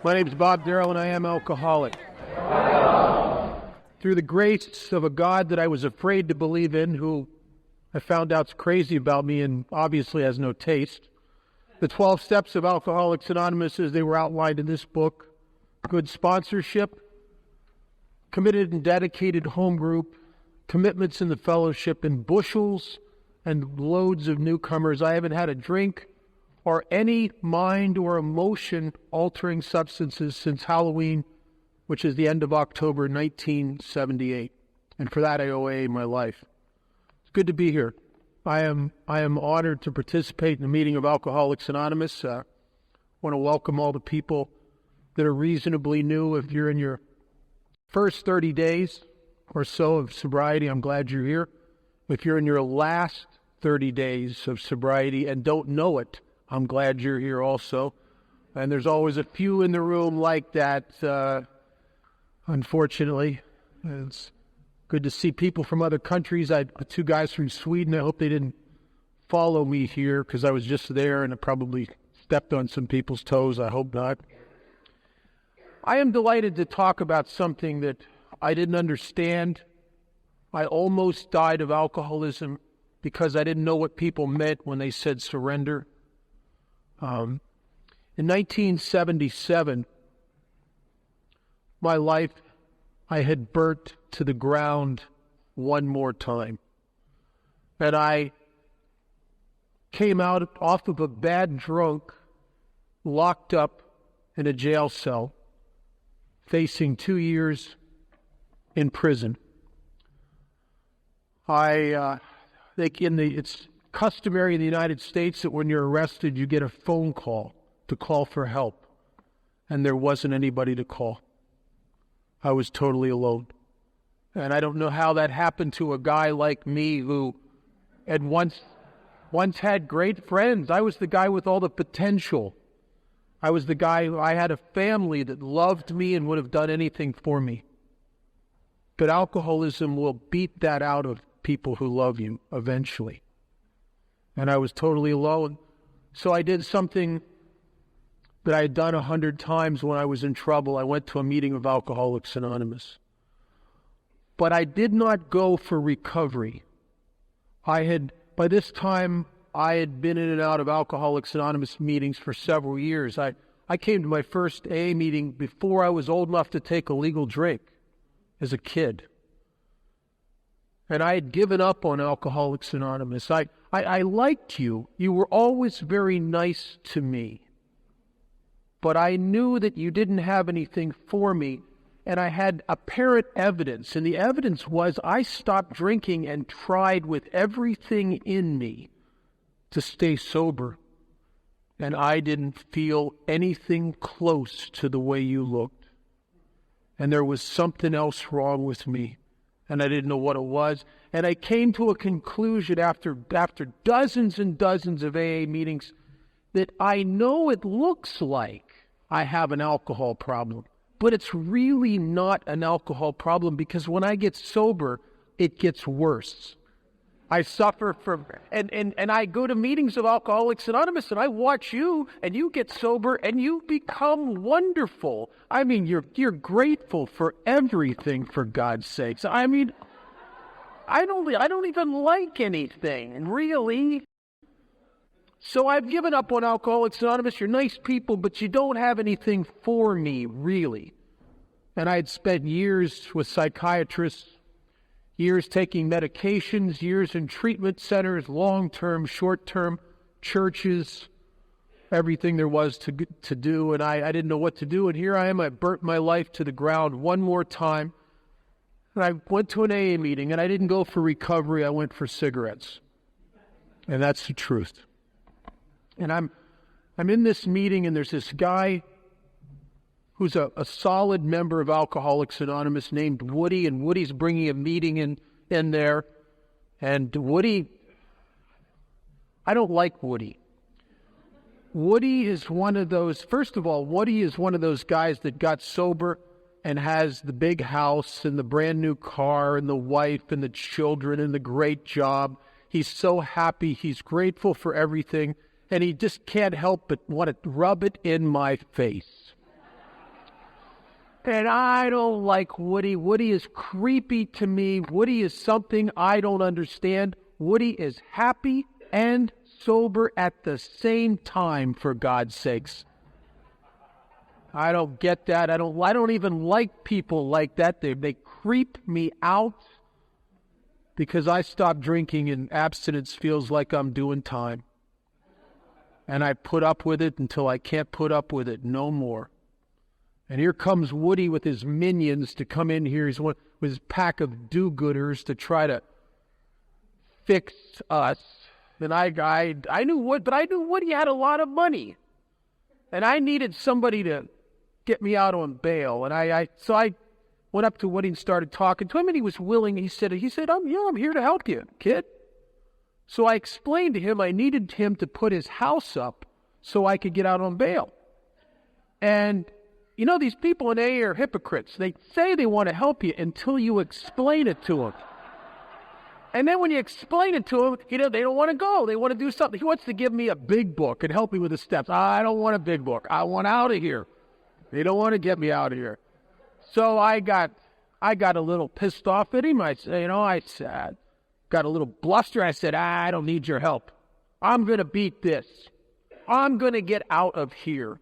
My name is Bob Darrell, and I am alcoholic. Through the grace of a God that I was afraid to believe in, who I found out's crazy about me and obviously has no taste, the 12 steps of Alcoholics Anonymous as they were outlined in this book: good sponsorship, committed and dedicated home group, commitments in the fellowship, and bushels and loads of newcomers. I haven't had a drink or any mind or emotion-altering substances since Halloween, which is the end of October 1978. And for that, I owe AA my life. It's good to be here. I am honored to participate in the meeting of Alcoholics Anonymous. I want to welcome all the people that are reasonably new. If you're in your first 30 days or so of sobriety, I'm glad you're here. If you're in your last 30 days of sobriety and don't know it, I'm glad you're here also. And there's always a few in the room like that, unfortunately. It's good to see people from other countries. I had two guys from Sweden. I hope they didn't follow me here because I was just there and I probably stepped on some people's toes. I hope not. I am delighted to talk about something that I didn't understand. I almost died of alcoholism because I didn't know what people meant when they said surrender. In 1977, my life, I had burnt to the ground one more time. And I came out off of a bad drunk, locked up in a jail cell, facing 2 years in prison. It's customary in the United States that when you're arrested, you get a phone call to call for help. And there wasn't anybody to call. I was totally alone. And I don't know how that happened to a guy like me who had once had great friends. I was the guy with all the potential. I was the guy who I had a family that loved me and would have done anything for me. But alcoholism will beat that out of people who love you eventually. And I was totally alone. So I did something that I had done 100 times when I was in trouble. I went to a meeting of Alcoholics Anonymous. But I did not go for recovery. By this time, I had been in and out of Alcoholics Anonymous meetings for several years. I came to my first AA meeting before I was old enough to take a legal drink as a kid. And I had given up on Alcoholics Anonymous. I liked you. You were always very nice to me. But I knew that you didn't have anything for me, and I had apparent evidence. And the evidence was I stopped drinking and tried with everything in me to stay sober. And I didn't feel anything close to the way you looked. And there was something else wrong with me. And I didn't know what it was. And I came to a conclusion after dozens and dozens of AA meetings that I know it looks like I have an alcohol problem, but it's really not an alcohol problem because when I get sober, it gets worse. I suffer from, and I go to meetings of Alcoholics Anonymous and I watch you and you get sober and you become wonderful. I mean, you're grateful for everything, for God's sakes. I mean, I don't even like anything, really. So I've given up on Alcoholics Anonymous. You're nice people, but you don't have anything for me, really. And I had spent years with psychiatrists, years taking medications, years in treatment centers, long-term, short-term, churches, everything there was to do, and I didn't know what to do. And here I am, I burnt my life to the ground one more time. And I went to an AA meeting, and I didn't go for recovery, I went for cigarettes. And that's the truth. And I'm in this meeting, and there's this guy who's a solid member of Alcoholics Anonymous named Woody, and Woody's bringing a meeting in there. And Woody, I don't like Woody. Woody is one of those, first of all, Woody is one of those guys that got sober and has the big house and the brand new car and the wife and the children and the great job. He's so happy. He's grateful for everything. And he just can't help but want to rub it in my face. And I don't like Woody. Woody is creepy to me. Woody is something I don't understand. Woody is happy and sober at the same time, for God's sakes. I don't get that. I don't even like people like that. They creep me out because I stopped drinking and abstinence feels like I'm doing time. And I put up with it until I can't put up with it no more. And here comes Woody with his minions to come in here. He's with his pack of do-gooders to try to fix us. And I knew Woody had a lot of money. And I needed somebody to get me out on bail. And so I went up to Woody and started talking to him, and he was willing. He said, I'm here to help you, kid. So I explained to him I needed him to put his house up so I could get out on bail. And you know, these people in AA are hypocrites. They say they want to help you until you explain it to them. And then when you explain it to them, they don't want to go. They want to do something. He wants to give me a big book and help me with the steps. I don't want a big book. I want out of here. They don't want to get me out of here. So I got a little pissed off at him. I said, got a little bluster. I said, I don't need your help. I'm going to beat this. I'm going to get out of here.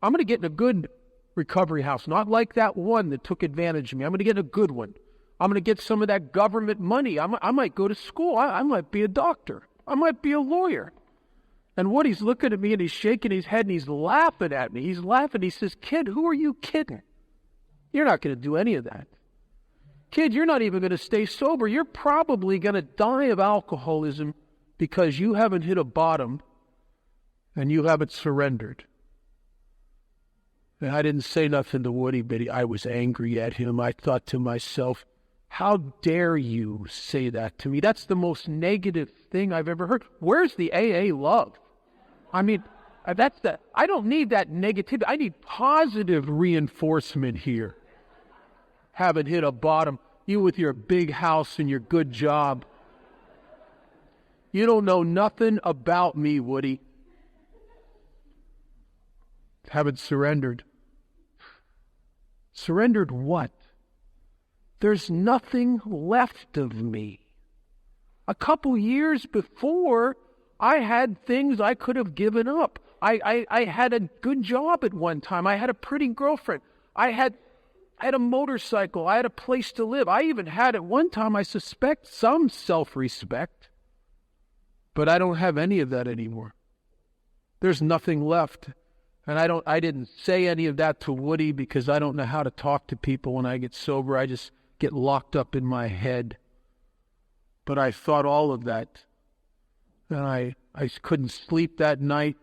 I'm going to get in a good recovery house, not like that one that took advantage of me. I'm going to get a good one. I'm going to get some of that government money. I might go to school. I might be a doctor. I might be a lawyer. And Woody's looking at me and he's shaking his head and he's laughing at me. He's laughing. He says, kid, who are you kidding? You're not going to do any of that. Kid, you're not even going to stay sober. You're probably going to die of alcoholism because you haven't hit a bottom and you haven't surrendered. And I didn't say nothing to Woody, but I was angry at him. I thought to myself, how dare you say that to me? That's the most negative thing I've ever heard. Where's the AA love? I mean, I don't need that negativity. I need positive reinforcement here. Haven't hit a bottom. You with your big house and your good job. You don't know nothing about me, Woody. Haven't surrendered. Surrendered what? There's nothing left of me. A couple years before, I had things I could have given up. I had a good job at one time. I had a pretty girlfriend. I had a motorcycle. I had a place to live. I even had at one time, I suspect, some self-respect. But I don't have any of that anymore. There's nothing left. And I didn't say any of that to Woody because I don't know how to talk to people when I get sober. I just get locked up in my head. But I thought all of that. And I couldn't sleep that night,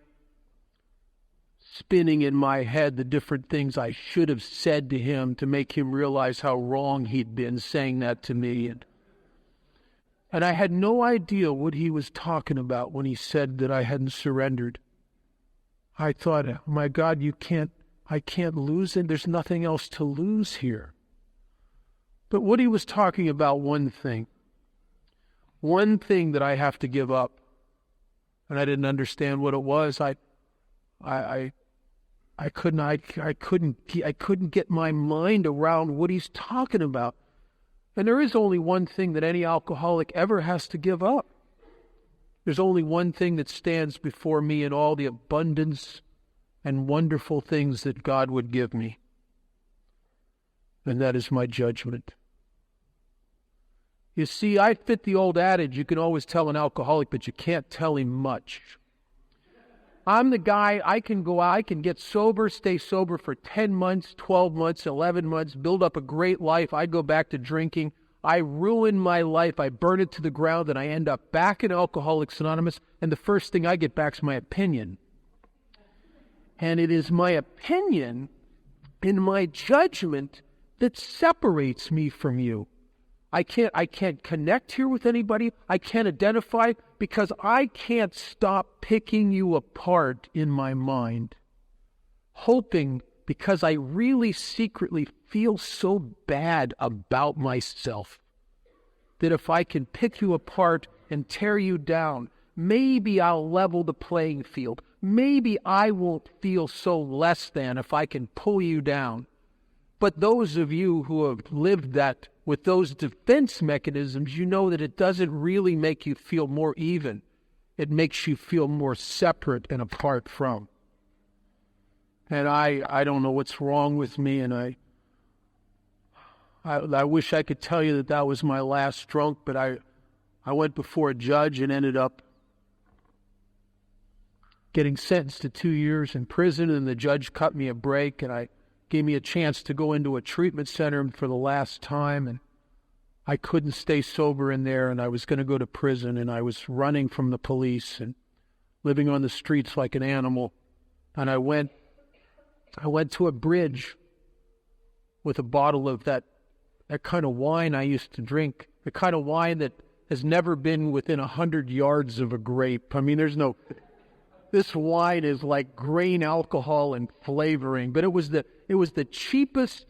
spinning in my head the different things I should have said to him to make him realize how wrong he'd been saying that to me. And I had no idea what he was talking about when he said that I hadn't surrendered. I thought, oh my God, I can't lose it. There's nothing else to lose here. But Woody was talking about one thing that I have to give up. And I didn't understand what it was. I couldn't get my mind around what he's talking about. And there is only one thing that any alcoholic ever has to give up. There's only one thing that stands before me in all the abundance and wonderful things that God would give me. And that is my judgment. You see, I fit the old adage, you can always tell an alcoholic, but you can't tell him much. I'm the guy, I can go out, I can get sober, stay sober for 10 months, 12 months, 11 months, build up a great life. I go back to drinking. I ruin my life. I burn it to the ground, and I end up back in Alcoholics Anonymous, and the first thing I get back is my opinion. And it is my opinion and my judgment that separates me from you. I can't connect here with anybody. I can't identify because I can't stop picking you apart in my mind, hoping because I really secretly feel so bad about myself that if I can pick you apart and tear you down, maybe I'll level the playing field. Maybe I won't feel so less than if I can pull you down. But those of you who have lived that with those defense mechanisms, you know that it doesn't really make you feel more even. It makes you feel more separate and apart from. And I don't know what's wrong with me, and I wish I could tell you that that was my last drunk, but I went before a judge and ended up getting sentenced to 2 years in prison, and the judge cut me a break, and gave me a chance to go into a treatment center for the last time, and I couldn't stay sober in there, and I was going to go to prison, and I was running from the police and living on the streets like an animal. And I went to a bridge with a bottle of that kind of wine I used to drink, the kind of wine that has never been within 100 yards of a grape. I mean, this wine is like grain alcohol and flavoring, but it was the cheapest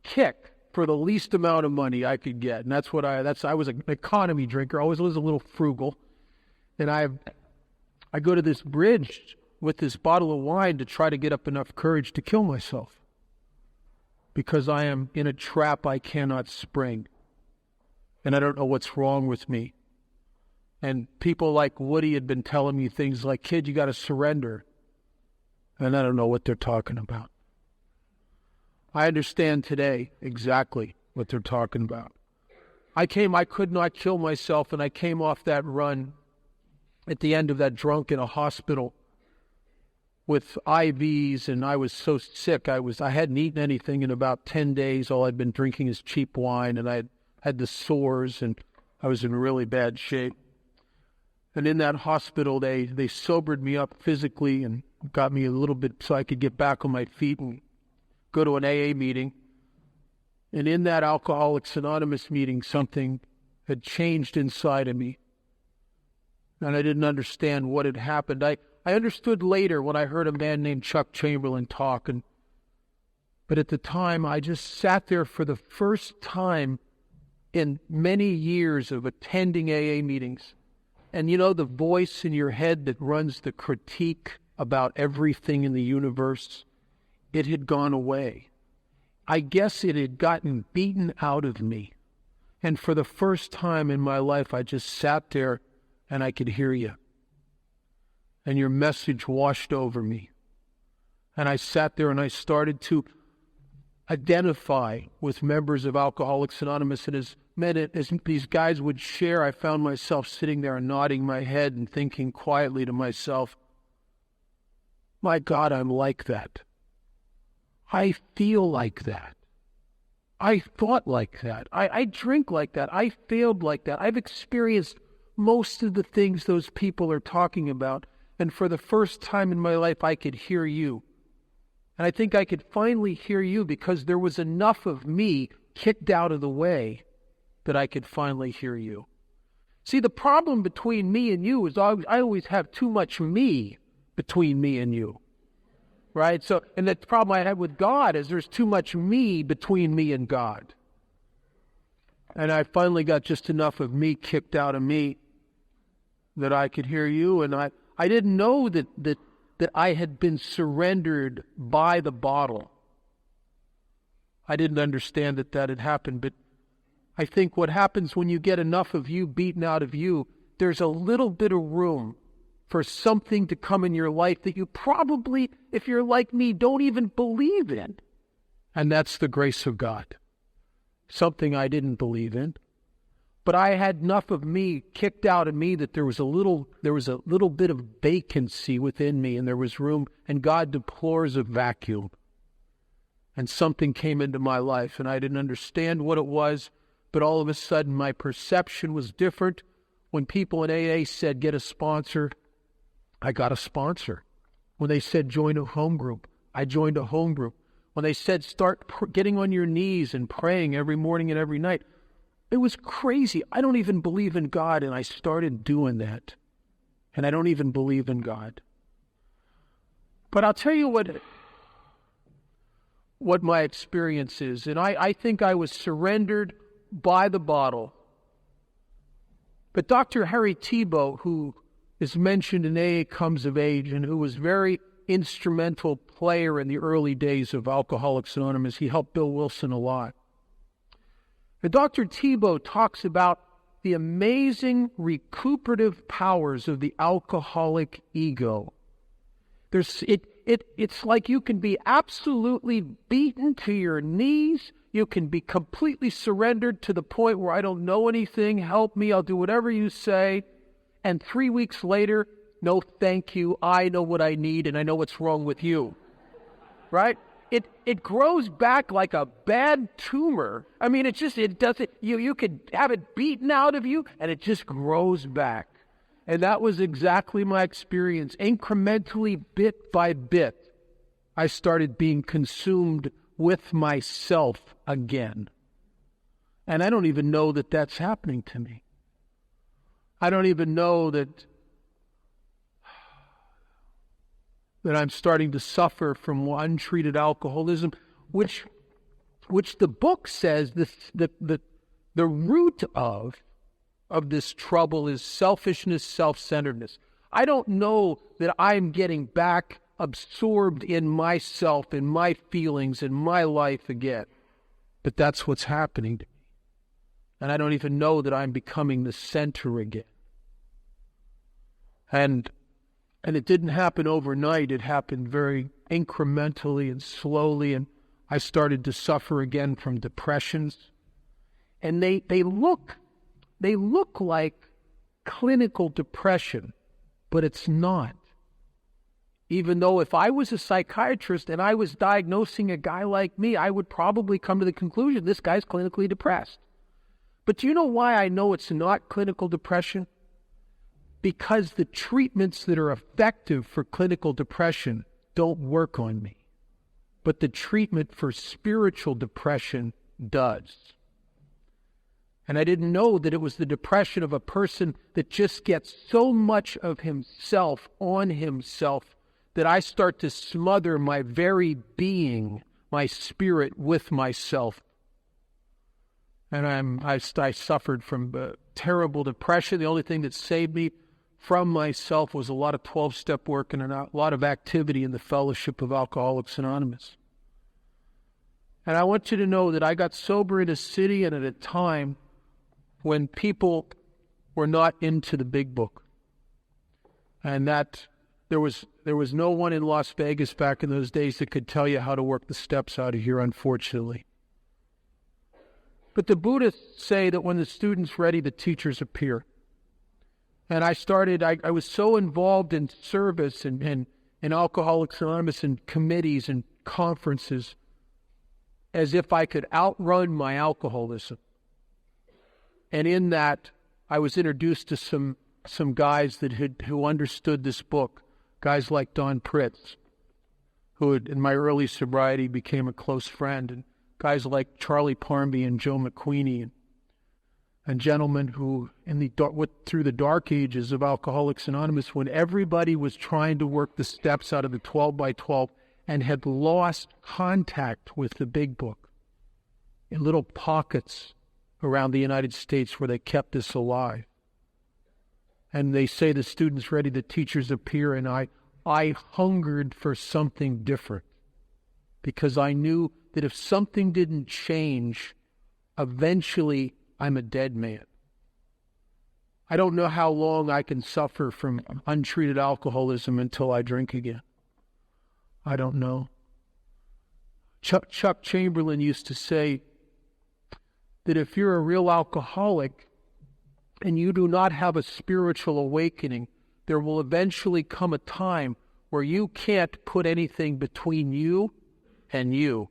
kick for the least amount of money I could get. And I was an economy drinker. I always was a little frugal. And I go to this bridge with this bottle of wine to try to get up enough courage to kill myself, because I am in a trap I cannot spring. And I don't know what's wrong with me. And people like Woody had been telling me things like, kid, you got to surrender. And I don't know what they're talking about. I understand today exactly what they're talking about. I could not kill myself, and I came off that run at the end of that drunk in a hospital with IVs, and I was so sick. I hadn't eaten anything in about 10 days. All I'd been drinking is cheap wine, and I had the sores, and I was in really bad shape. And in that hospital, they sobered me up physically and got me a little bit so I could get back on my feet and go to an AA meeting. And in that Alcoholics Anonymous meeting, something had changed inside of me. And I didn't understand what had happened. I understood later when I heard a man named Chuck Chamberlain talk. But at the time, I just sat there for the first time in many years of attending AA meetings. And you know the voice in your head that runs the critique about everything in the universe? It had gone away. I guess it had gotten beaten out of me. And for the first time in my life, I just sat there and I could hear you. And your message washed over me. And I sat there and I started to identify with members of Alcoholics Anonymous. And as these guys would share, I found myself sitting there and nodding my head and thinking quietly to myself, my God, I'm like that. I feel like that. I thought like that. I drink like that. I failed like that. I've experienced most of the things those people are talking about. And for the first time in my life, I could hear you. And I think I could finally hear you because there was enough of me kicked out of the way that I could finally hear you. See, the problem between me and you is I always have too much me between me and you. Right? So, and the problem I had with God is there's too much me between me and God. And I finally got just enough of me kicked out of me that I could hear you. And I didn't know that I had been surrendered by the bottle. I didn't understand that had happened. But I think what happens when you get enough of you beaten out of you, there's a little bit of room for something to come in your life that you probably, if you're like me, don't even believe in. And that's the grace of God. Something I didn't believe in. But I had enough of me kicked out of me that there was a little bit of vacancy within me, and there was room, and God deplores a vacuum. And something came into my life, and I didn't understand what it was, but all of a sudden my perception was different. When people in AA said, get a sponsor, I got a sponsor. When they said, join a home group, I joined a home group. When they said, start getting on your knees and praying every morning and every night, it was crazy. I don't even believe in God, and I started doing that. And I don't even believe in God. But I'll tell you what my experience is. And I think I was surrendered by the bottle. But Dr. Harry Tiebout, who is mentioned in AA Comes of Age, and who was very instrumental player in the early days of Alcoholics Anonymous. He helped Bill Wilson a lot. And Dr. Tebow talks about the amazing recuperative powers of the alcoholic ego. It's like you can be absolutely beaten to your knees. You can be completely surrendered to the point where I don't know anything. Help me. I'll do whatever you say. And 3 weeks later, no, thank you. I know what I need and I know what's wrong with you. Right? It grows back like a bad tumor. I mean, it doesn't, you could have it beaten out of you and it just grows back. And that was exactly my experience. Incrementally, bit by bit, I started being consumed with myself again. And I don't even know that that's happening to me. I don't even know that I'm starting to suffer from untreated alcoholism, which the book says the root of this trouble is selfishness, self-centeredness. I don't know that I'm getting back absorbed in myself, in my feelings, in my life again. But that's what's happening to me. And I don't even know that I'm becoming the center again. And it didn't happen overnight. It happened very incrementally and slowly. And I started to suffer again from depressions. And they look like clinical depression, but it's not. Even though if I was a psychiatrist and I was diagnosing a guy like me, I would probably come to the conclusion this guy's clinically depressed. But do you know why I know it's not clinical depression? Because the treatments that are effective for clinical depression don't work on me. But the treatment for spiritual depression does. And I didn't know that it was the depression of a person that just gets so much of himself on himself that I start to smother my very being, my spirit, with myself. And I suffered from terrible depression. The only thing that saved me from myself was a lot of 12-step work and a lot of activity in the fellowship of Alcoholics Anonymous. And I want you to know that I got sober in a city and at a time when people were not into the big book. And that there was no one in Las Vegas back in those days that could tell you how to work the steps out of here, unfortunately. But the Buddhists say that when the student's ready, the teachers appear. And I was so involved in service and in Alcoholics Anonymous and committees and conferences as if I could outrun my alcoholism. And in that, I was introduced to some guys who understood this book, guys like Don Pritz, who in my early sobriety became a close friend, and guys like Charlie Parmby and Joe McQueenie, and gentlemen who, through the dark ages of Alcoholics Anonymous, when everybody was trying to work the steps out of the 12 by 12 and had lost contact with the big book, in little pockets around the United States where they kept this alive. And they say the student's ready, the teachers appear, and I hungered for something different because I knew that if something didn't change, eventually I'm a dead man. I don't know how long I can suffer from untreated alcoholism until I drink again. I don't know. Chuck Chamberlain used to say that if you're a real alcoholic and you do not have a spiritual awakening, there will eventually come a time where you can't put anything between you and you.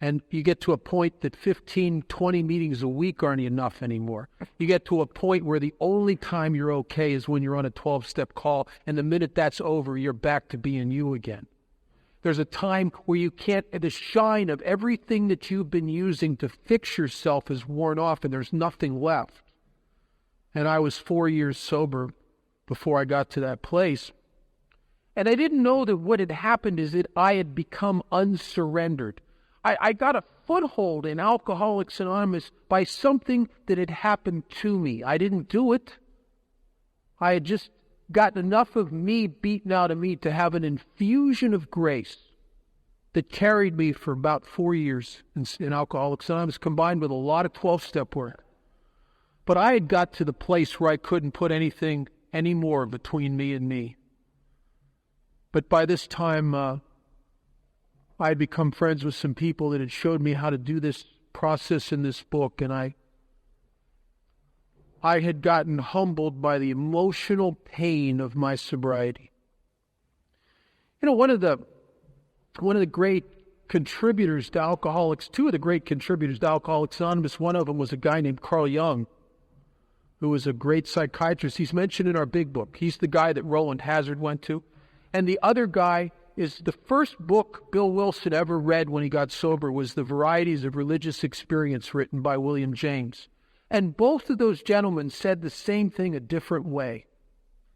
And you get to a point that 15, 20 meetings a week aren't enough anymore. You get to a point where the only time you're okay is when you're on a 12-step call, and the minute that's over, you're back to being you again. There's a time where you can't, the shine of everything that you've been using to fix yourself is worn off and there's nothing left. And I was 4 years sober before I got to that place. And I didn't know that what had happened is that I had become unsurrendered. I got a foothold in Alcoholics Anonymous by something that had happened to me. I didn't do it. I had just gotten enough of me beaten out of me to have an infusion of grace that carried me for about 4 years in Alcoholics Anonymous, combined with a lot of 12-step work. But I had got to the place where I couldn't put anything anymore between me and me. But by this time, I had become friends with some people that had showed me how to do this process in this book, and I had gotten humbled by the emotional pain of my sobriety. You know, one of the great contributors to Alcoholics, two of the great contributors to Alcoholics Anonymous, one of them was a guy named Carl Jung, who was a great psychiatrist. He's mentioned in our big book. He's the guy that Roland Hazard went to. And the other guy is the first book Bill Wilson ever read when he got sober was The Varieties of Religious Experience, written by William James. And both of those gentlemen said the same thing a different way.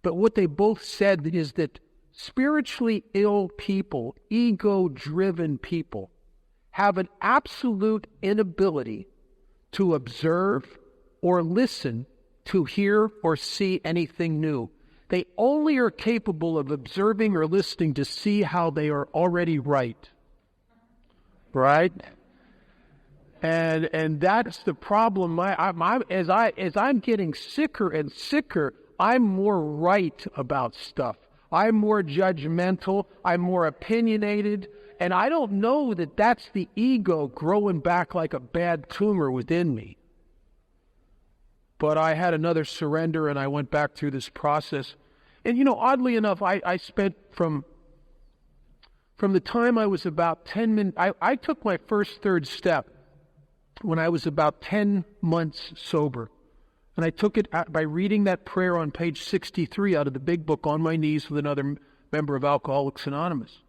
But what they both said is that spiritually ill people, ego-driven people, have an absolute inability to observe or listen to hear or see anything new. They only are capable of observing or listening to see how they are already right. Right? And that's the problem. As I'm getting sicker and sicker, I'm more right about stuff. I'm more judgmental. I'm more opinionated. And I don't know that that's the ego growing back like a bad tumor within me. But I had another surrender, and I went back through this process. And, you know, oddly enough, I spent from the time I was about 10 minutes, I took my first third step when I was about 10 months sober. And I took it by reading that prayer on page 63 out of the big book, on my knees with another member of Alcoholics Anonymous.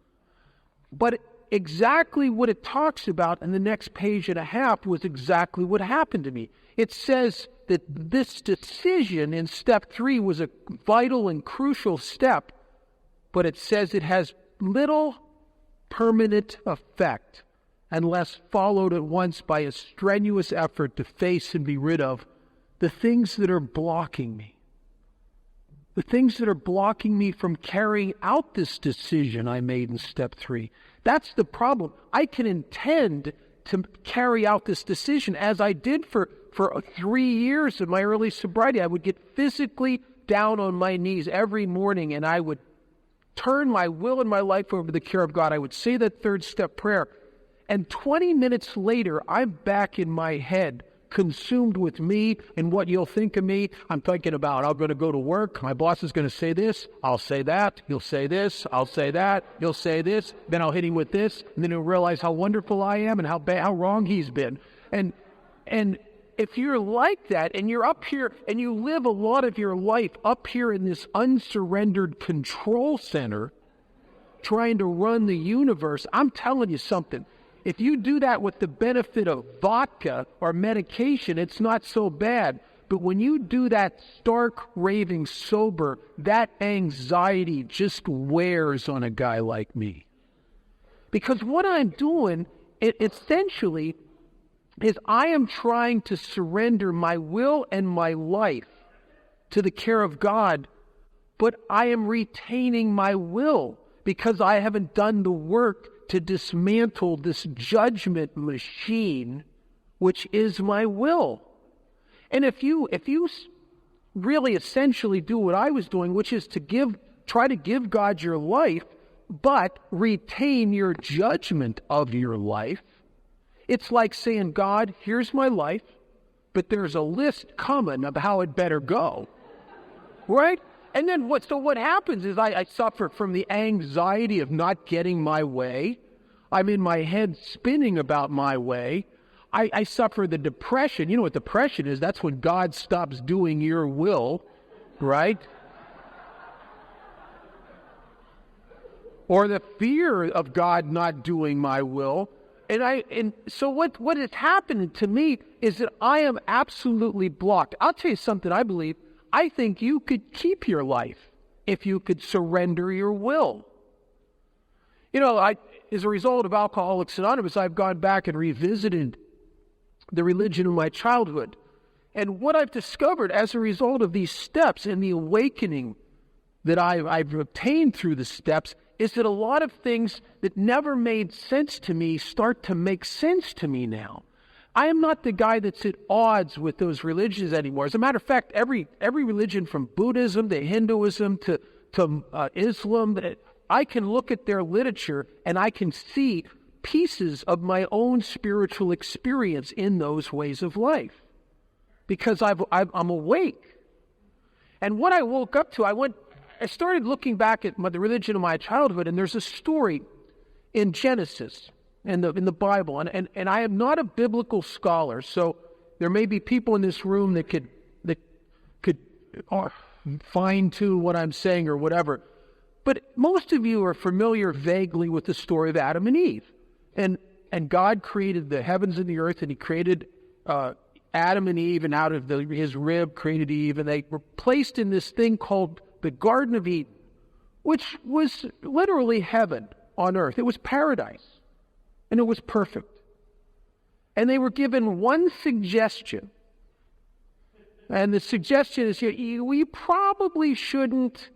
But exactly what it talks about in the next page and a half was exactly what happened to me. It says that this decision in step 3 was a vital and crucial step, but it says it has little permanent effect unless followed at once by a strenuous effort to face and be rid of the things that are blocking me. The things that are blocking me from carrying out this decision I made in step 3. That's the problem. I can intend to carry out this decision as I did for 3 years of my early sobriety. I would get physically down on my knees every morning, and I would turn my will and my life over to the care of God. I would say that third step prayer. And 20 minutes later, I'm back in my head, consumed with me and what you'll think of me. I'm thinking about, I'm going to go to work. My boss is going to say this. I'll say that. He'll say this. I'll say that. He'll say this. Then I'll hit him with this. And then he'll realize how wonderful I am and how wrong he's been. And if you're like that and you're up here and you live a lot of your life up here in this unsurrendered control center trying to run the universe, I'm telling you something. If you do that with the benefit of vodka or medication, it's not so bad. But when you do that stark raving sober, that anxiety just wears on a guy like me. Because what I'm doing, essentially, is I am trying to surrender my will and my life to the care of God, but I am retaining my will because I haven't done the work to dismantle this judgment machine, which is my will. And if you really essentially do what I was doing, which is to try to give God your life, but retain your judgment of your life, it's like saying, God, here's my life, but there's a list coming of how it better go. Right? And then what happens is I suffer from the anxiety of not getting my way. I'm in my head spinning about my way. I suffer the depression. You know what depression is? That's when God stops doing your will, right? Or the fear of God not doing my will. And so what has happened to me is that I am absolutely blocked. I'll tell you something I believe. I think you could keep your life if you could surrender your will. You know, as a result of Alcoholics Anonymous, I've gone back and revisited the religion of my childhood. And what I've discovered as a result of these steps and the awakening that I've obtained through the steps is that a lot of things that never made sense to me start to make sense to me now. I am not the guy that's at odds with those religions anymore. As a matter of fact, every religion from Buddhism to Hinduism to Islam, I can look at their literature and I can see pieces of my own spiritual experience in those ways of life because I'm awake. And what I woke up to, I started looking back at the religion of my childhood, and there's a story in Genesis in the Bible, and I am not a biblical scholar, so there may be people in this room that could fine-tune what I'm saying or whatever. But most of you are familiar vaguely with the story of Adam and Eve. And God created the heavens and the earth, and he created Adam and Eve, and out of his rib created Eve, and they were placed in this thing called the Garden of Eden, which was literally heaven on earth. It was paradise, and it was perfect. And they were given one suggestion. And the suggestion is, we probably shouldn't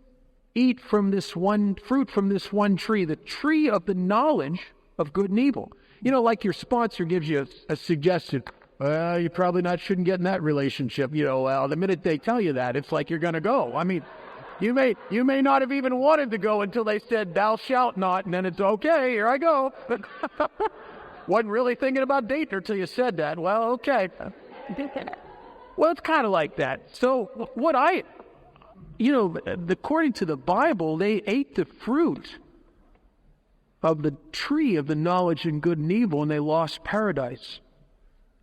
eat from this one fruit from this one tree, the tree of the knowledge of good and evil. Like your sponsor gives you a suggestion. Well, you probably shouldn't get in that relationship. The minute they tell you that, it's like you're going to go. I mean, you may not have even wanted to go until they said, thou shalt not, and then it's okay, here I go. But wasn't really thinking about dating her till you said that. Well, okay. Well, it's kind of like that. So according to the Bible, they ate the fruit of the tree of the knowledge and good and evil, and they lost paradise.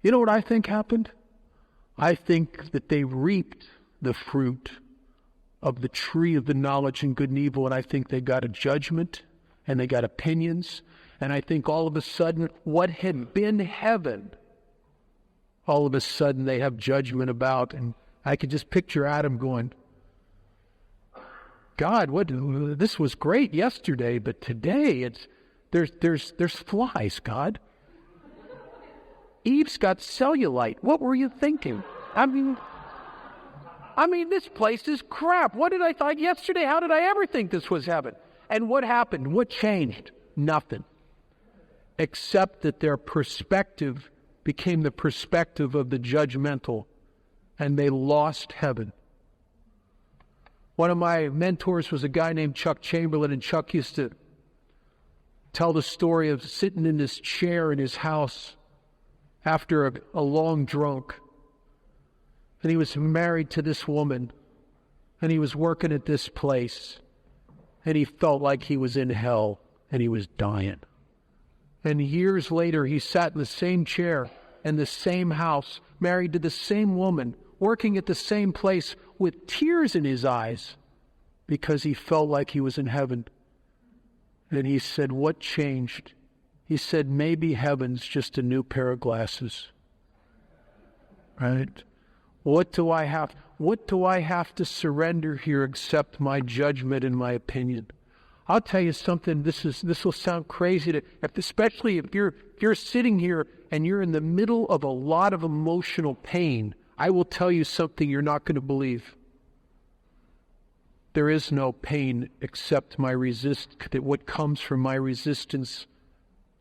You know what I think happened? I think that they reaped the fruit of the tree of the knowledge and good and evil, and I think they got a judgment, and they got opinions, and I think all of a sudden what had been heaven, all of a sudden they have judgment about, and I could just picture Adam going, God, this was great yesterday, but today there's flies, God. Eve's got cellulite. What were you thinking? I mean, this place is crap. What did I thought yesterday? How did I ever think this was heaven? And what happened? What changed? Nothing. Except that their perspective became the perspective of the judgmental, and they lost heaven. One of my mentors was a guy named Chuck Chamberlain, and Chuck used to tell the story of sitting in this chair in his house after a long drunk. And he was married to this woman, and he was working at this place, and he felt like he was in hell, and he was dying. And years later, he sat in the same chair in the same house, married to the same woman, working at the same place with tears in his eyes because he felt like he was in heaven. And he said, what changed? He said, maybe heaven's just a new pair of glasses. Right? What do I have to surrender here except my judgment and my opinion? I'll tell you something, this will sound crazy, especially if you're sitting here and you're in the middle of a lot of emotional pain. I will tell you something you're not going to believe. There is no pain except what comes from my resistance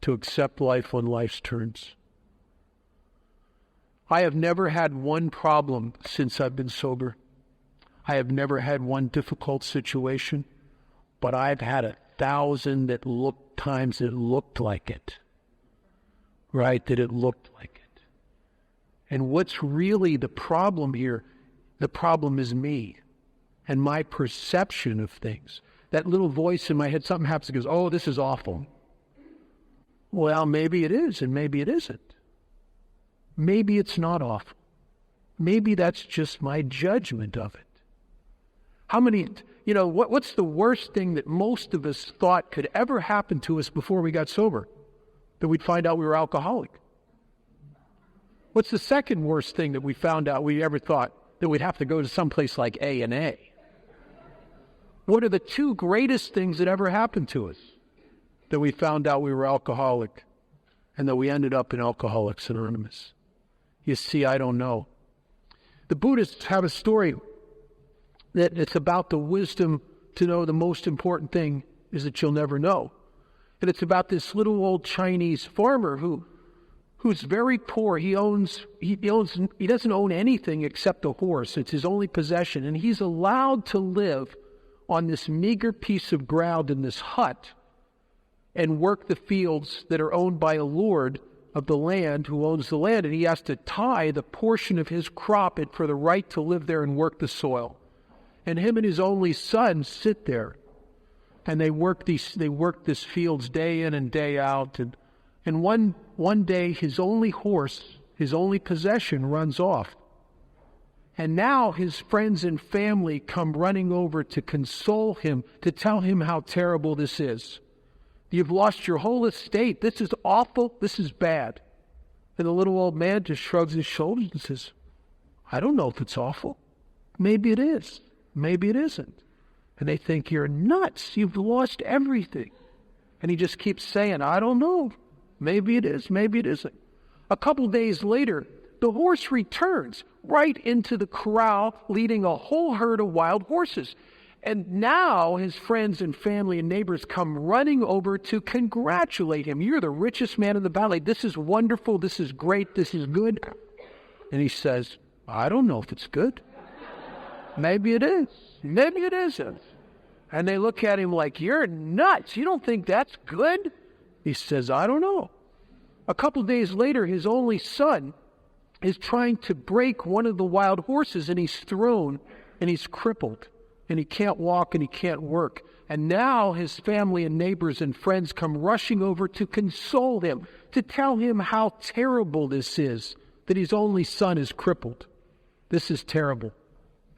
to accept life on life's terms. I have never had one problem since I've been sober. I have never had one difficult situation, but I've had 1,000 times it looked like it. Right? That it looked like it. And what's really the problem here? The problem is me and my perception of things. That little voice in my head, something happens, it goes, oh, this is awful. Well, maybe it is, and maybe it isn't. Maybe it's not awful. Maybe that's just my judgment of it. How many, what's the worst thing that most of us thought could ever happen to us before we got sober? That we'd find out we were alcoholic. What's the second worst thing that we found out we ever thought? That we'd have to go to someplace like A&A. What are the two greatest things that ever happened to us? That we found out we were alcoholic and that we ended up in Alcoholics Anonymous. You see, I don't know. The Buddhists have a story that it's about the wisdom to know the most important thing is that you'll never know. And it's about this little old Chinese farmer who's very poor. He doesn't own anything except a horse. It's his only possession. And he's allowed to live on this meager piece of ground in this hut and work the fields that are owned by a lord of the land who owns the land. And he has to tie the portion of his crop in for the right to live there and work the soil. And him and his only son sit there. And they work this fields day in and day out. And one day his only horse, his only possession, runs off. And now his friends and family come running over to console him, to tell him how terrible this is. You've lost your whole estate. This is awful. This is bad. And the little old man just shrugs his shoulders and says, I don't know if it's awful. Maybe it is. Maybe it isn't. And they think, you're nuts. You've lost everything. And he just keeps saying, I don't know. Maybe it is. Maybe it isn't. A couple days later, the horse returns right into the corral, leading a whole herd of wild horses. And now his friends and family and neighbors come running over to congratulate him. You're the richest man in the valley. This is wonderful. This is great. This is good. And he says, I don't know if it's good. Maybe it is. Maybe it isn't. And they look at him like, you're nuts. You don't think that's good? He says, I don't know. A couple days later, his only son is trying to break one of the wild horses, and he's thrown, and he's crippled, and he can't walk, and he can't work. And now his family and neighbors and friends come rushing over to console him, to tell him how terrible this is, that his only son is crippled. This is terrible.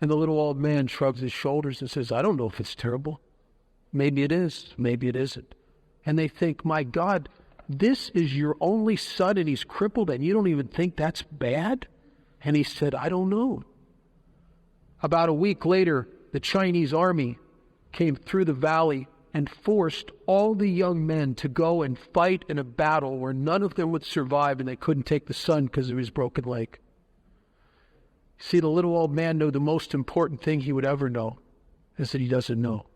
And the little old man shrugs his shoulders and says, I don't know if it's terrible. Maybe it is. Maybe it isn't. And they think, my God, this is your only son and he's crippled and you don't even think that's bad? And he said, I don't know. About a week later, the Chinese army came through the valley and forced all the young men to go and fight in a battle where none of them would survive, and they couldn't take the son because of his broken leg. See, the little old man knew the most important thing he would ever know is that he doesn't know.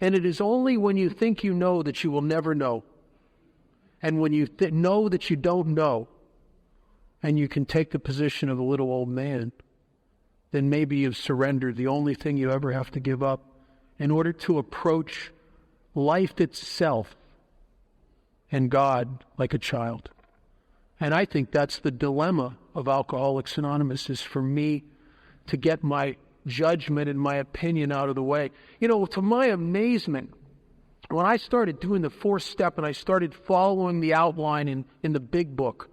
And it is only when you think you know that you will never know. And when you know that you don't know, and you can take the position of the little old man, then maybe you've surrendered the only thing you ever have to give up in order to approach life itself and God like a child. And I think that's the dilemma of Alcoholics Anonymous, is for me to get my judgment and my opinion out of the way. You know, to my amazement, when I started doing the fourth step and I started following the outline in the big book,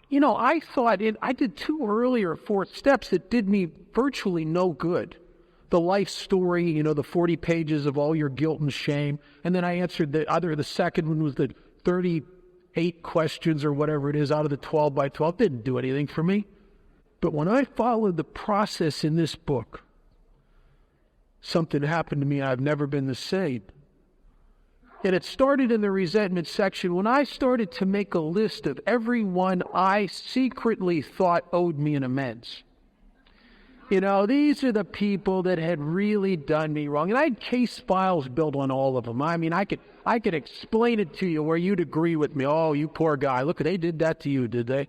you know, I thought I did 2 earlier fourth steps that did me virtually no good. The life story, you know, the 40 pages of all your guilt and shame. And then I answered the second one was the 38 questions or whatever it is out of the 12 by 12. Didn't do anything for me. But when I followed the process in this book, something happened to me. I've never been the same. And it started in the resentment section when I started to make a list of everyone I secretly thought owed me an amends. You know, these are the people that had really done me wrong. And I had case files built on all of them. I mean, I could explain it to you where you'd agree with me. Oh, you poor guy. Look, they did that to you, did they?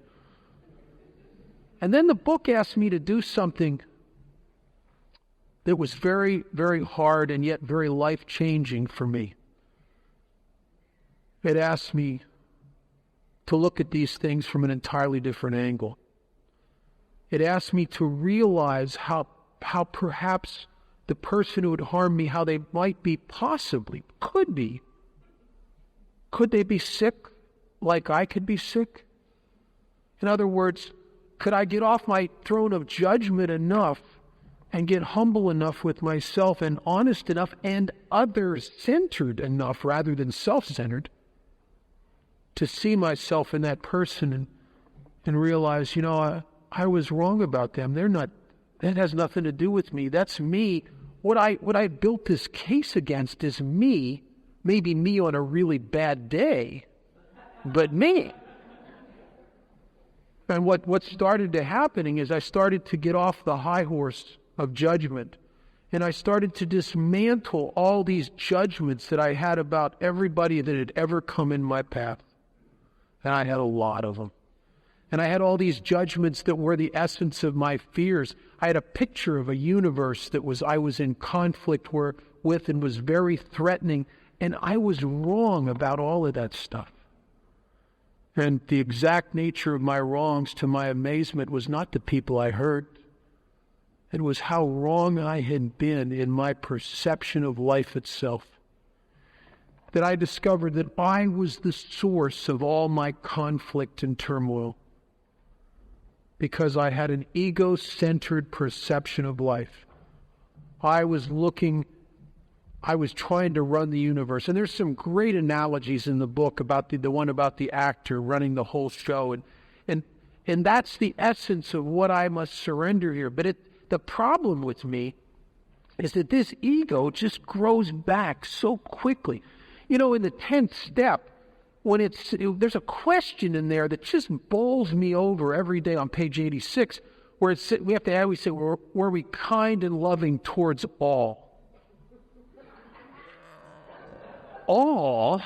And then the book asked me to do something that was very, very hard and yet very life-changing for me. It asked me to look at these things from an entirely different angle. It asked me to realize how perhaps the person who had harmed me, how they might be could they be sick like I could be sick? In other words, could I get off my throne of judgment enough and get humble enough with myself and honest enough and other-centered enough rather than self-centered to see myself in that person and realize, you know, I was wrong about them. That has nothing to do with me. That's me. What I built this case against is me, maybe me on a really bad day, but me. And what started to happening is I started to get off the high horse of judgment And I started to dismantle all these judgments that I had about everybody that had ever come in my path. And I had a lot of them. And I had all these judgments that were the essence of my fears. I had a picture of a universe that I was in conflict with and was very threatening. And I was wrong about all of that stuff. And the exact nature of my wrongs, to my amazement, was not the people I hurt. It was how wrong I had been in my perception of life itself. That I discovered that I was the source of all my conflict and turmoil. Because I had an ego-centered perception of life. I was trying to run the universe. And there's some great analogies in the book about the one about the actor running the whole show. And that's the essence of what I must surrender here. But the problem with me is that this ego just grows back so quickly. You know, in the 10th step, there's a question in there that just bowls me over every day on page 86, where we say, were we kind and loving towards all? All?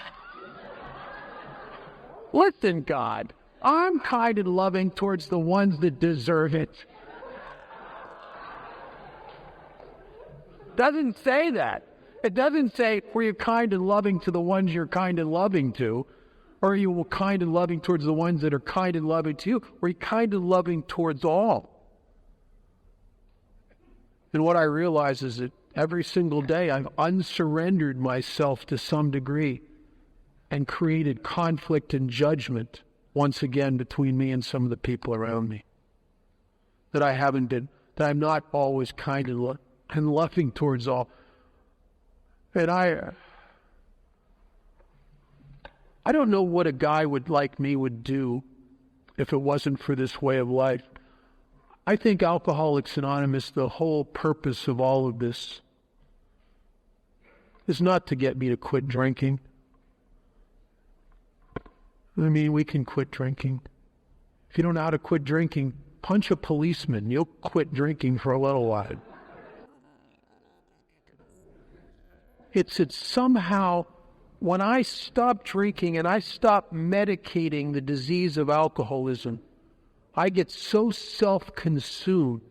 Listen, God, I'm kind and loving towards the ones that deserve it. Doesn't say that. It doesn't say, were you kind and loving to the ones you're kind and loving to? Or are you kind and loving towards the ones that are kind and loving to you? Or are you kind and loving towards all? And what I realize is that every single day I've unsurrendered myself to some degree and created conflict and judgment once again between me and some of the people around me. That I'm not always kind and loving towards all. And I don't know what a guy like me would do if it wasn't for this way of life. I think Alcoholics Anonymous, the whole purpose of all of this is not to get me to quit drinking. I mean, we can quit drinking. If you don't know how to quit drinking, punch a policeman. You'll quit drinking for a little while. It's that somehow, when I stop drinking and I stop medicating the disease of alcoholism, I get so self-consumed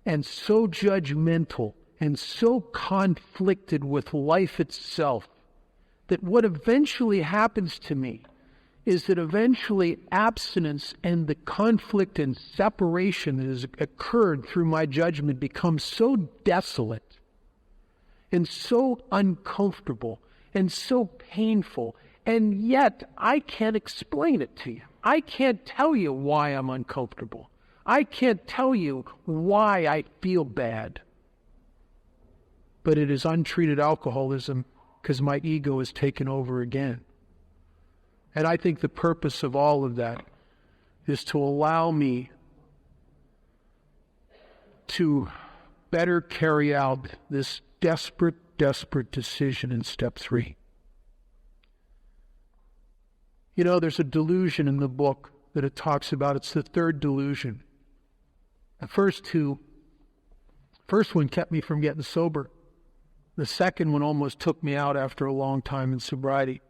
and so judgmental and so conflicted with life itself that what eventually happens to me is that eventually abstinence and the conflict and separation that has occurred through my judgment becomes so desolate and so uncomfortable and so painful, and yet I can't explain it to you. I can't tell you why I'm uncomfortable. I can't tell you why I feel bad. But it is untreated alcoholism because my ego is taken over again. And I think the purpose of all of that is to allow me to better carry out this desperate decision in step 3. You know, there's a delusion in the book that it talks about. It's the third delusion. The first one kept me from getting sober. The second one almost took me out after a long time in sobriety.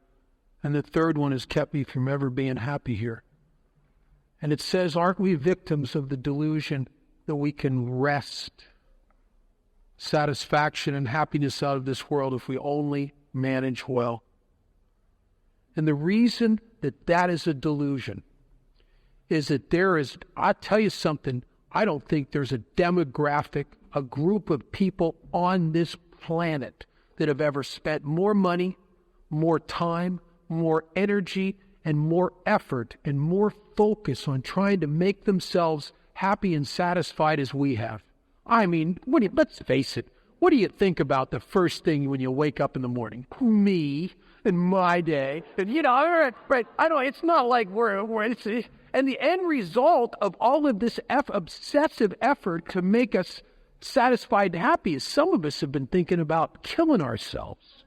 And the third one has kept me from ever being happy here. And it says, aren't we victims of the delusion that we can wrest satisfaction and happiness out of this world if we only manage well? And the reason that is a delusion is that I'll tell you something, I don't think there's a demographic, a group of people on this planet that have ever spent more money, more time, more energy, and more effort and more focus on trying to make themselves happy and satisfied as we have. I mean, let's face it, what do you think about the first thing when you wake up in the morning? Me and my day. And right, I don't, it's not like and the end result of all of this obsessive effort to make us satisfied and happy is some of us have been thinking about killing ourselves.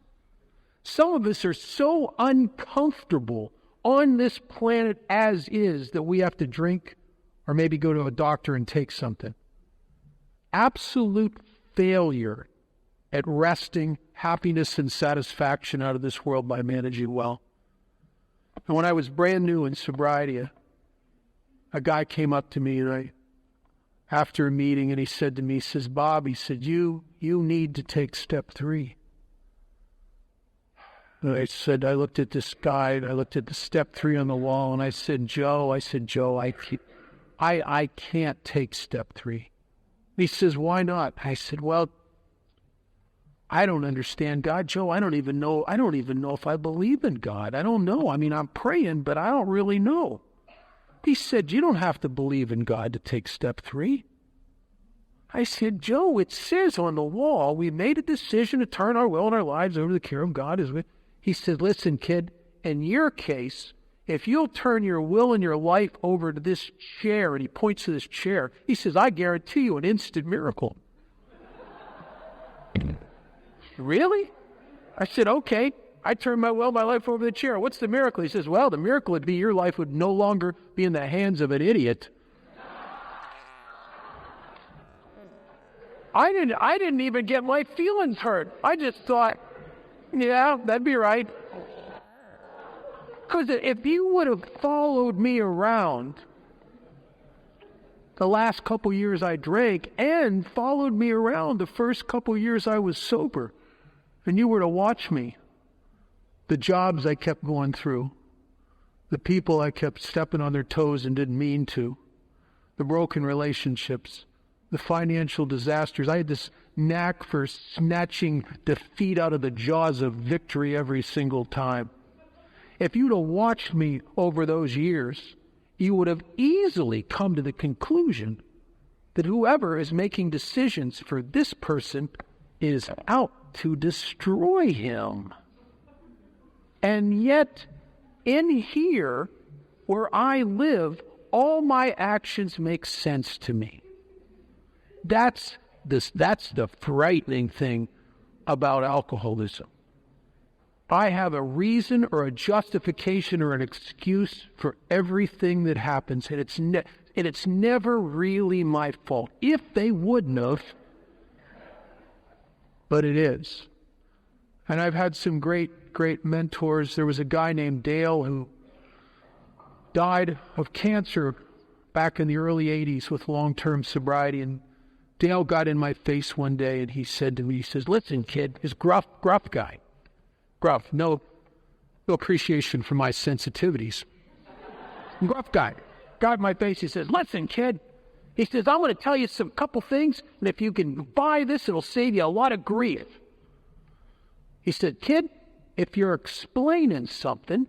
Some of us are so uncomfortable on this planet as is that we have to drink or maybe go to a doctor and take something. Absolute failure at wresting happiness and satisfaction out of this world by managing well. And when I was brand new in sobriety, a guy came up to me after a meeting, and he said to me, he says, Bob, he said, you need to take step 3. And I looked at this guide, I looked at the step 3 on the wall, and I said, Joe, I can't take step 3. He says, why not? I said, well, I don't understand God, Joe. I don't even know if I believe in God. I don't know. I mean, I'm praying, but I don't really know. He said, you don't have to believe in God to take step 3. I said, Joe, it says on the wall, we made a decision to turn our will and our lives over to the care of God. He said, listen, kid, in your case, if you'll turn your will and your life over to this chair, and he points to this chair, he says, I guarantee you an instant miracle. Really? I said, okay. I turned my will, my life over to the chair. What's the miracle? He says, well, the miracle would be your life would no longer be in the hands of an idiot. I didn't even get my feelings hurt. I just thought, yeah, that'd be right. Because if you would have followed me around the last couple years I drank and followed me around the first couple years I was sober, and you were to watch me, the jobs I kept going through, the people I kept stepping on their toes and didn't mean to, the broken relationships, the financial disasters. I had this knack for snatching defeat out of the jaws of victory every single time. If you'd have watched me over those years, you would have easily come to the conclusion that whoever is making decisions for this person is out to destroy him. And yet, in here, where I live, all my actions make sense to me. That's the frightening thing about alcoholism. I have a reason or a justification or an excuse for everything that happens, and it's never really my fault. If they wouldn't have, but it is. And I've had some great mentors. There was a guy named Dale who died of cancer back in the early 80s with long-term sobriety, and Dale got in my face one day and he said to me, he says, listen, kid, his gruff guy. Gruff, no appreciation for my sensitivities. Gruff guy got in my face, he says, listen, kid, he says, I'm going to tell you some couple things, and if you can buy this, it'll save you a lot of grief. He said, kid, if you're explaining something,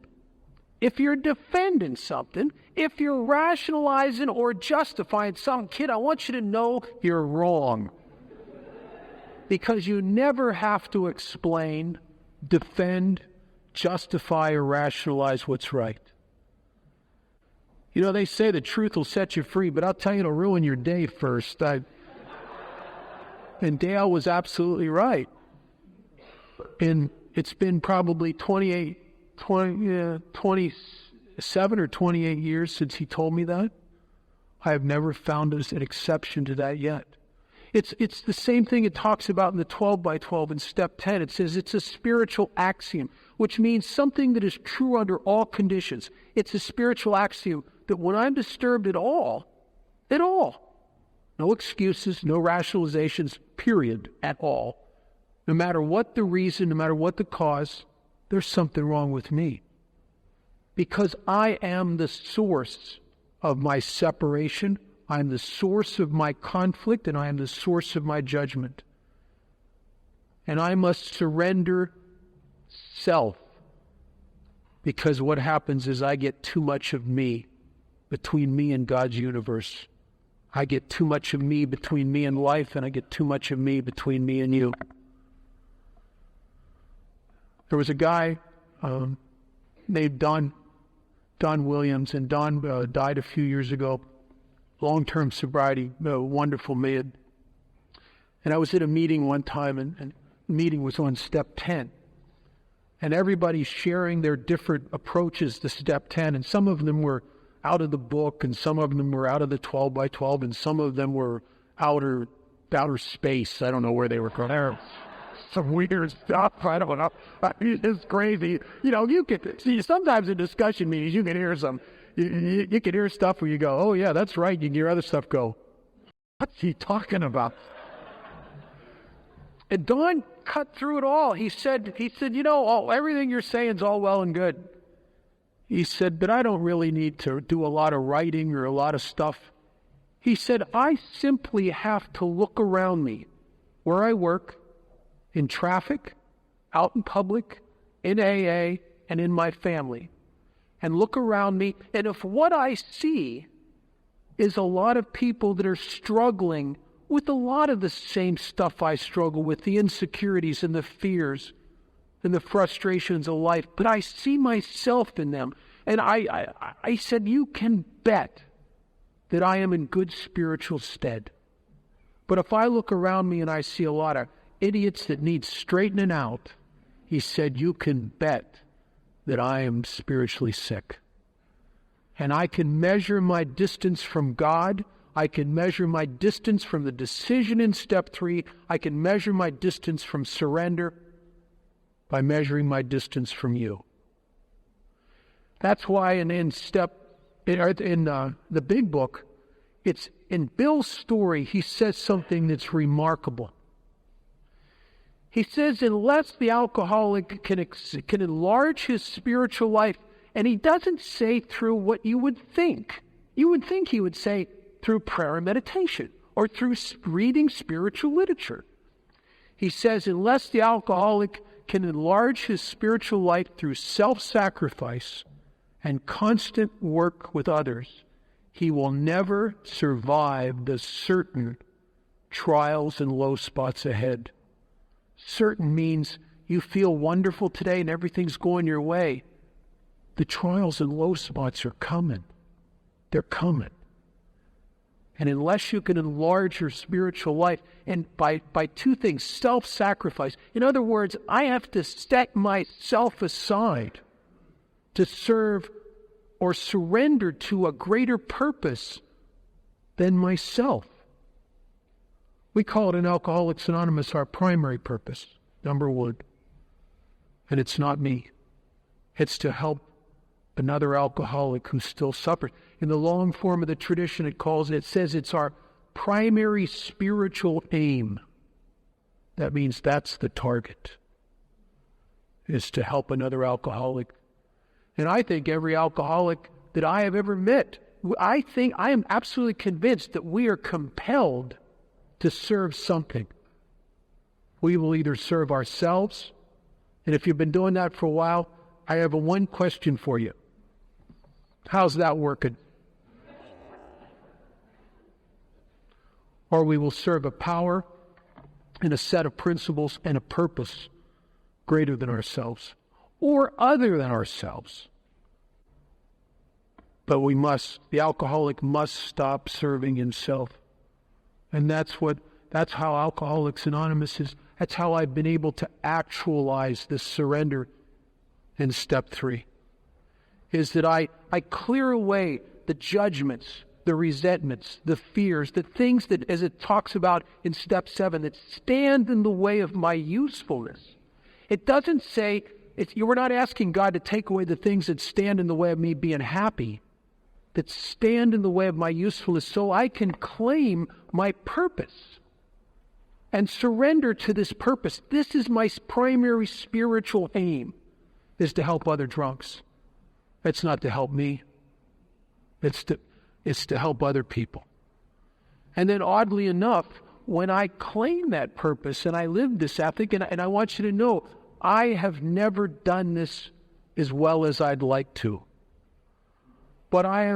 if you're defending something, if you're rationalizing or justifying something, kid, I want you to know you're wrong. Because you never have to explain, defend, justify, or rationalize what's right. You know, they say the truth will set you free, but I'll tell you it'll ruin your day first. And Dale was absolutely right. And it's been probably 27 or 28 years since he told me that. I have never found an exception to that yet. It's the same thing it talks about in the 12 by 12 in step 10. It says it's a spiritual axiom, which means something that is true under all conditions. It's a spiritual axiom that when I'm disturbed at all, no excuses, no rationalizations, period, at all, no matter what the reason, no matter what the cause, there's something wrong with me. Because I am the source of my separation, I am the source of my conflict, and I am the source of my judgment. And I must surrender self, because what happens is I get too much of me between me and God's universe. I get too much of me between me and life, and I get too much of me between me and you. There was a guy named Don Williams, and Don died a few years ago. Long-term sobriety, wonderful man. And I was at a meeting one time, and the meeting was on step 10. And everybody's sharing their different approaches to step 10, and some of them were out of the book, and some of them were out of the 12 by 12, and some of them were outer outer space. I don't know where they were going. There, some weird stuff. I don't know. I mean, it's crazy. You know, you can see sometimes in discussion meetings, you can hear you can hear stuff where you go, oh yeah, that's right. You can hear other stuff go, what's he talking about? And Don cut through it all. He said, you know, everything you're saying is all well and good. He said, but I don't really need to do a lot of writing or a lot of stuff. He said, I simply have to look around me where I work, in traffic, out in public, in AA, and in my family, and look around me. And if what I see is a lot of people that are struggling with a lot of the same stuff I struggle with, the insecurities and the fears and the frustrations of life, but I see myself in them. And I said, you can bet that I am in good spiritual stead. But if I look around me and I see a lot of idiots that need straightening out, he said, you can bet that I am spiritually sick. And I can measure my distance from God. I can measure my distance from the decision in step 3. I can measure my distance from surrender by measuring my distance from you. That's why in the big book, it's in Bill's story, he says something that's remarkable. He says, unless the alcoholic can enlarge his spiritual life, and he doesn't say through what you would think. You would think he would say through prayer and meditation or through reading spiritual literature. He says, unless the alcoholic can enlarge his spiritual life through self-sacrifice and constant work with others, he will never survive the certain trials and low spots ahead. Certain means you feel wonderful today and everything's going your way. The trials and low spots are coming. They're coming. And unless you can enlarge your spiritual life, and by two things, self-sacrifice. In other words, I have to set myself aside to serve or surrender to a greater purpose than myself. We call it in Alcoholics Anonymous our primary purpose, number 1. And it's not me. It's to help another alcoholic who still suffers. In the long form of the tradition, it says it's our primary spiritual aim. That means that's the target, is to help another alcoholic. And I think every alcoholic that I have ever met, I am absolutely convinced that we are compelled to serve something. We will either serve ourselves, and if you've been doing that for a while, I have one question for you. How's that working? Or we will serve a power and a set of principles and a purpose greater than ourselves or other than ourselves. But the alcoholic must stop serving himself. And that's how Alcoholics Anonymous is. That's how I've been able to actualize this surrender in step 3. Is that I clear away the judgments, the resentments, the fears, the things that, as it talks about in step 7, that stand in the way of my usefulness. It doesn't say, we're not asking God to take away the things that stand in the way of me being happy, that stand in the way of my usefulness, so I can claim my purpose and surrender to this purpose. This is my primary spiritual aim, is to help other drunks. It's not to help me. It's to help other people. And then oddly enough, when I claim that purpose and I live this ethic, and I want you to know, I have never done this as well as I'd like to. But I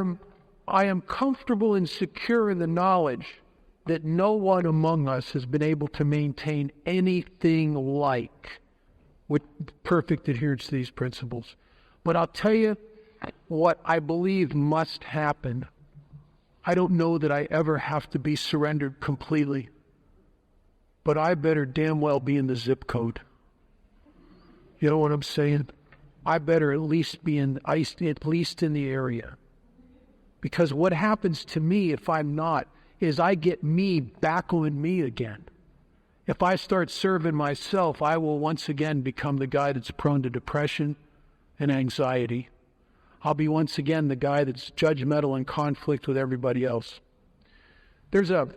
am comfortable and secure in the knowledge that no one among us has been able to maintain anything like with perfect adherence to these principles. But I'll tell you what I believe must happen. I don't know that I ever have to be surrendered completely, but I better damn well be in the zip code. You know what I'm saying? I better at least be in the area. Because what happens to me if I'm not is I get me back on me again. If I start serving myself, I will once again become the guy that's prone to depression and anxiety. I'll be once again the guy that's judgmental and conflict with everybody else. There's a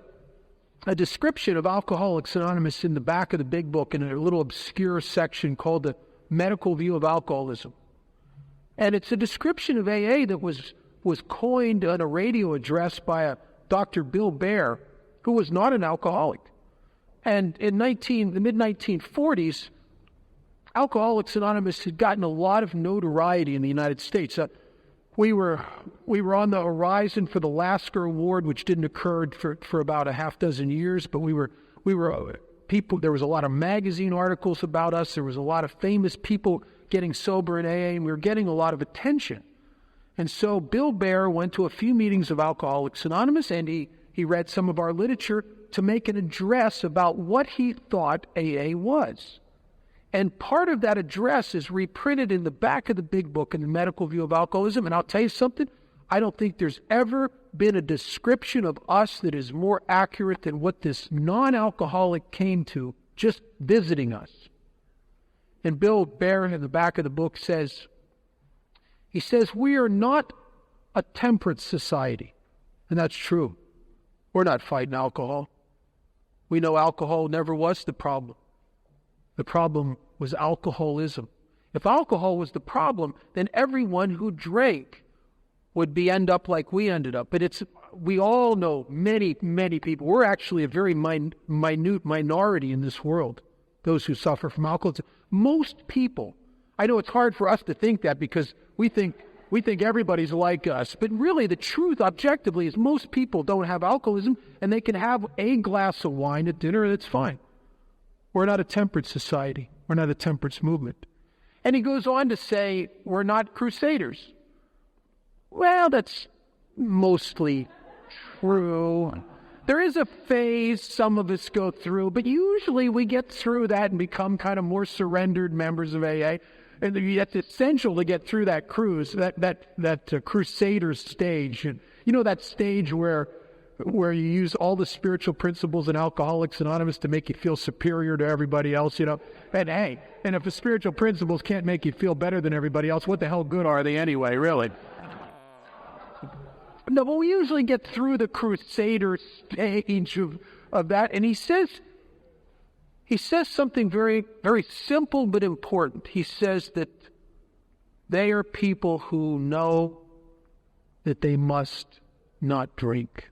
description of Alcoholics Anonymous in the back of the big book in a little obscure section called the Medical View of Alcoholism. And it's a description of AA that was coined on a radio address by a Dr. Bill Baer, who was not an alcoholic. And in the mid-1940s, Alcoholics Anonymous had gotten a lot of notoriety in the United States. We were on the horizon for the Lasker Award, which didn't occur for about a half dozen years, but we were people. There was a lot of magazine articles about us. There was a lot of famous people getting sober in AA, and we were getting a lot of attention. And so Bill Baer went to a few meetings of Alcoholics Anonymous, and he read some of our literature to make an address about what he thought AA was. And part of that address is reprinted in the back of the big book in the Medical View of Alcoholism. And I'll tell you something, I don't think there's ever been a description of us that is more accurate than what this non-alcoholic came to just visiting us. And Bill Baer in the back of the book says, we are not a temperate society. And that's true. We're not fighting alcohol. We know alcohol never was the problem. The problem was alcoholism. If alcohol was the problem, then everyone who drank would end up like we ended up. But we all know many, many people. We're actually a very minute minority in this world, those who suffer from alcoholism. Most people, I know it's hard for us to think that because we think everybody's like us. But really the truth objectively is most people don't have alcoholism, and they can have a glass of wine at dinner and it's fine. We're not a temperate society. We're not a temperance movement. And he goes on to say, we're not crusaders. Well, that's mostly true. There is a phase some of us go through, but usually we get through that and become kind of more surrendered members of AA. And it's essential to get through that cruise, that crusader stage. And you know that stage where you use all the spiritual principles in Alcoholics Anonymous to make you feel superior to everybody else, And if the spiritual principles can't make you feel better than everybody else, what the hell good are they anyway, really? No, but we usually get through the crusader stage of that, and he says something very, very simple but important. He says that they are people who know that they must not drink.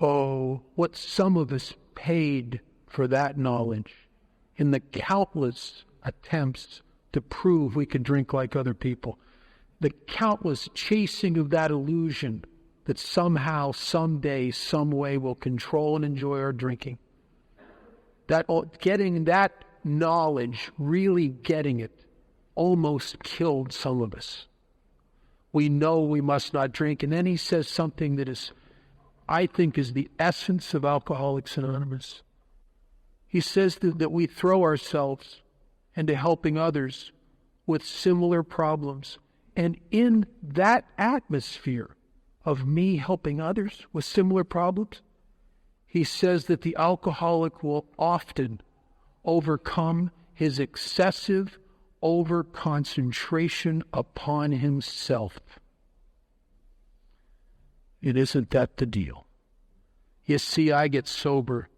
Oh, what some of us paid for that knowledge in the countless attempts to prove we could drink like other people. The countless chasing of that illusion that somehow, someday, some way we'll control and enjoy our drinking. Getting that knowledge, really getting it, almost killed some of us. We know we must not drink. And then he says something that I think is the essence of Alcoholics Anonymous. He says that we throw ourselves into helping others with similar problems. And in that atmosphere of me helping others with similar problems, he says that the alcoholic will often overcome his excessive over-concentration upon himself. And isn't that the deal? You see, I get sober,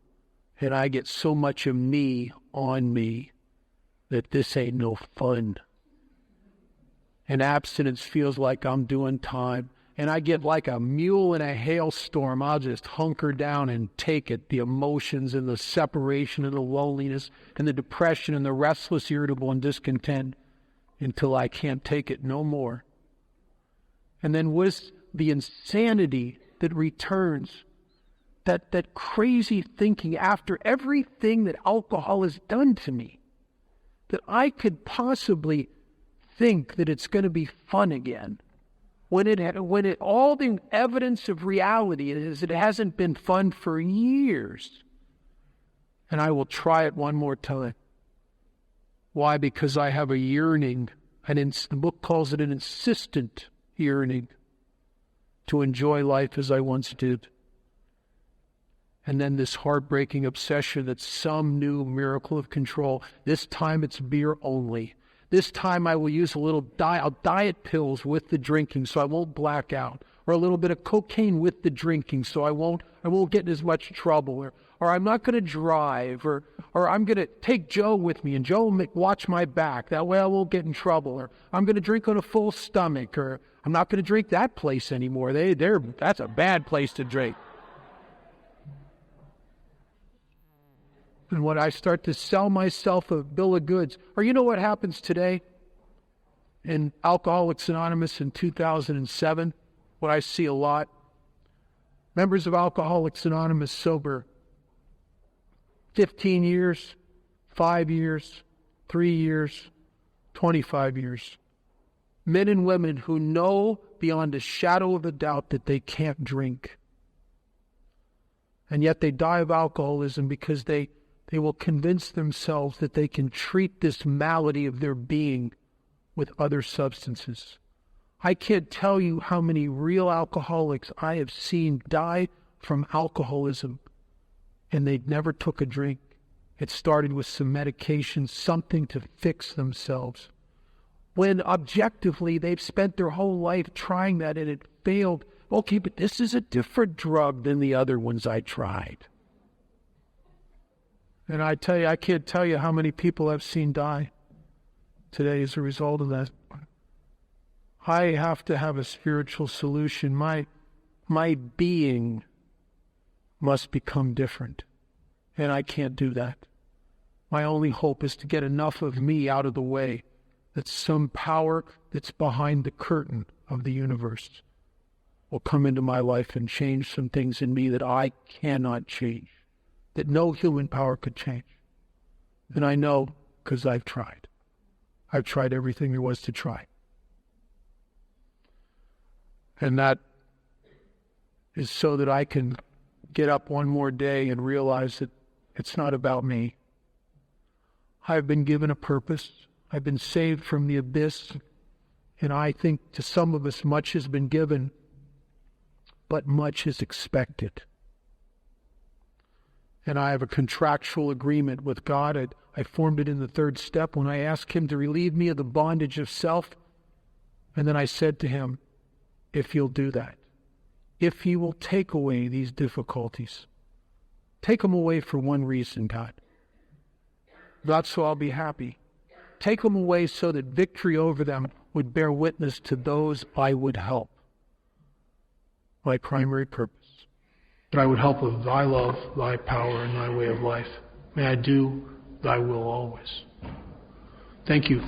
and I get so much of me on me that this ain't no fun. And abstinence feels like I'm doing time. And I get like a mule in a hailstorm. I'll just hunker down and take it. The emotions and the separation and the loneliness and the depression and the restless, irritable, and discontent until I can't take it no more. And then with the insanity that returns, that crazy thinking after everything that alcohol has done to me, that I could possibly think that it's going to be fun again, when all the evidence of reality is it hasn't been fun for years. And I will try it one more time. Why? Because I have a yearning, and the book calls it an insistent yearning to enjoy life as I once did. And then this heartbreaking obsession that some new miracle of control. This time it's beer only. This time I will use a little diet pills with the drinking so I won't black out. Or a little bit of cocaine with the drinking so I won't get in as much trouble. Or I'm not going to drive. Or I'm going to take Joe with me and Joe will watch my back. That way I won't get in trouble. Or I'm going to drink on a full stomach. Or I'm not going to drink that place anymore. That's a bad place to drink. And when I start to sell myself a bill of goods, or you know what happens today in Alcoholics Anonymous in 2007, what I see a lot, members of Alcoholics Anonymous sober 15 years, 5 years, 3 years, 25 years. Men and women who know beyond a shadow of a doubt that they can't drink. And yet they die of alcoholism because they will convince themselves that they can treat this malady of their being with other substances. I can't tell you how many real alcoholics I have seen die from alcoholism, and they never took a drink. It started with some medication, something to fix themselves. When objectively they've spent their whole life trying that and it failed. Okay, but this is a different drug than the other ones I tried. And I tell you, I can't tell you how many people I've seen die today as a result of that. I have to have a spiritual solution. My being must become different. And I can't do that. My only hope is to get enough of me out of the way that some power that's behind the curtain of the universe will come into my life and change some things in me that I cannot change, that no human power could change. And I know because I've tried. I've tried everything there was to try. And that is so that I can get up one more day and realize that it's not about me. I've been given a purpose. I've been saved from the abyss. And I think to some of us much has been given, but much is expected. And I have a contractual agreement with God. I formed it in the third step when I asked Him to relieve me of the bondage of self. And then I said to Him, if you'll do that, if you will take away these difficulties, take them away for one reason, God. Not so I'll be happy. Take them away so that victory over them would bear witness to those I would help. My primary purpose. That I would help with thy love, thy power, and thy way of life. May I do thy will always. Thank you.